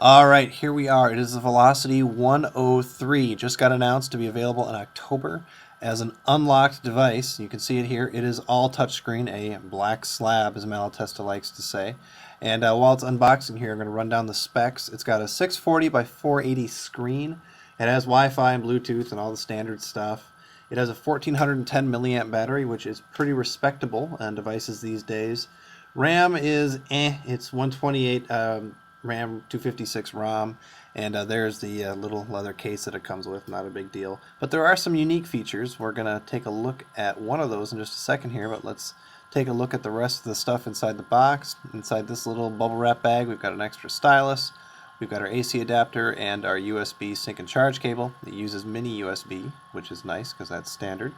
All right, here we are. It is the Velocity 103. Just got announced to be available in October as an unlocked device. You can see it here. It is all touchscreen, a black slab, as Malatesta likes to say. And while it's unboxing here, I'm going to run down the specs. It's got a 640 by 480 screen. It has Wi-Fi and Bluetooth and all the standard stuff. It has a 1410 milliamp battery, which is pretty respectable on devices these days. RAM is it's 128 RAM, 256 ROM, and there's the little leather case that it comes with, not a big deal. But there are some unique features. We're going to take a look at one of those in just a second here, but let's take a look at the rest of the stuff inside the box. Inside this little bubble wrap bag, we've got an extra stylus, we've got our AC adapter, and our USB sync and charge cable. It uses mini USB, which is nice because that's standard.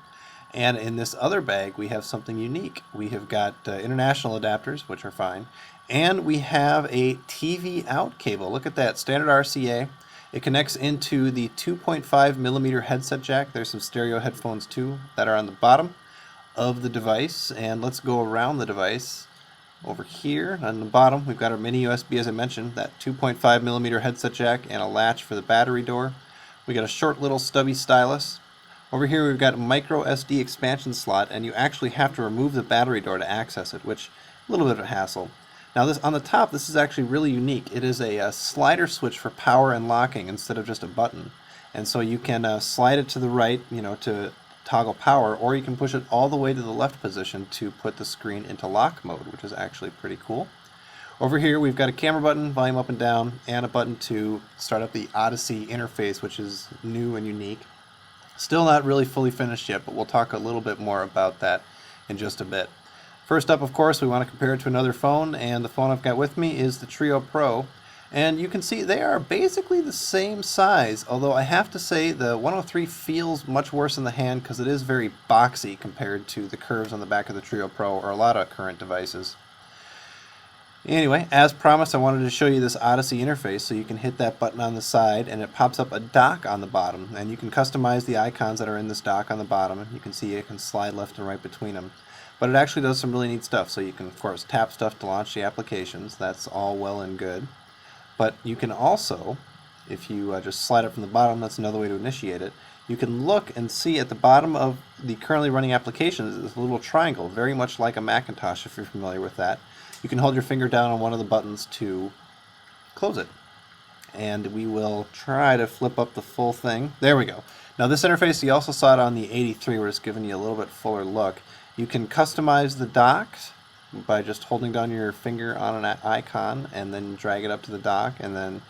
And in this other bag, we have something unique. We have got international adapters, which are fine, and we have a TV out cable. Look at that, standard RCA. It connects into the 2.5 millimeter headset jack. There's some stereo headphones too that are on the bottom of the device. And let's go around the device. Over here on the bottom, we've got our mini USB, as I mentioned, that 2.5 millimeter headset jack, and a latch for the battery door. We got a short little stubby stylus. Over here we've got a micro SD expansion slot, and you actually have to remove the battery door to access it, which is a little bit of a hassle. Now this on the top, this is actually really unique. It is a slider switch for power and locking instead of just a button. And so you can slide it to the right, to toggle power, or you can push it all the way to the left position to put the screen into lock mode, which is actually pretty cool. Over here we've got a camera button, volume up and down, and a button to start up the Odyssey interface, which is new and unique. Still not really fully finished yet, but we'll talk a little bit more about that in just a bit. First up, of course, we want to compare it to another phone, and the phone I've got with me is the Trio Pro. And you can see they are basically the same size, although I have to say the 103 feels much worse in the hand because it is very boxy compared to the curves on the back of the Trio Pro or a lot of current devices. Anyway, as promised, I wanted to show you this Odyssey interface, so you can hit that button on the side and it pops up a dock on the bottom, and you can customize the icons that are in this dock on the bottom. You can see it can slide left and right between them. But it actually does some really neat stuff, so you can of course tap stuff to launch the applications. That's all well and good. But you can also, if you just slide it from the bottom, that's another way to initiate it. You can look and see at the bottom of the currently running applications is a little triangle, very much like a Macintosh if you're familiar with that. You can hold your finger down on one of the buttons to close it. And we will try to flip up the full thing. There we go. Now this interface, you also saw it on the 83, where it's giving you a little bit fuller look. You can customize the dock by just holding down your finger on an icon and then drag it up to the dock, and then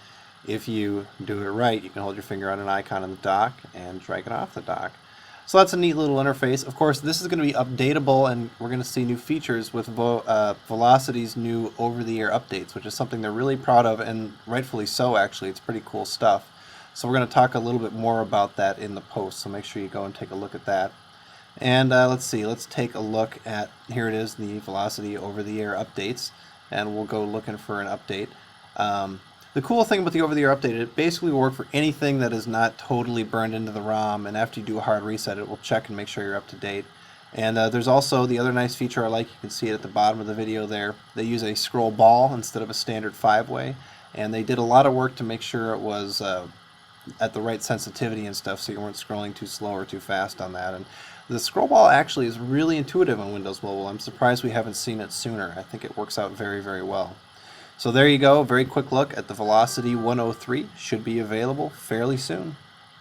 if you do it right, you can hold your finger on an icon on the dock and drag it off the dock. So that's a neat little interface. Of course, this is going to be updatable, and we're going to see new features with Velocity's new over-the-air updates, which is something they're really proud of, and rightfully so, actually. It's pretty cool stuff. So we're going to talk a little bit more about that in the post, so make sure you go and take a look at that. And let's see, let's take a look at, here it is, the Velocity over-the-air updates, and we'll go looking for an update. The cool thing about the over-the-air update, it basically will work for anything that is not totally burned into the ROM, and after you do a hard reset, it will check and make sure you're up to date. And there's also the other nice feature I like, you can see it at the bottom of the video there. They use a scroll ball instead of a standard 5-way, and they did a lot of work to make sure it was at the right sensitivity and stuff, so you weren't scrolling too slow or too fast on that. And the scroll ball actually is really intuitive on Windows Mobile. I'm surprised we haven't seen it sooner. I think it works out very, very well. So there you go, very quick look at the Velocity 103. Should be available fairly soon.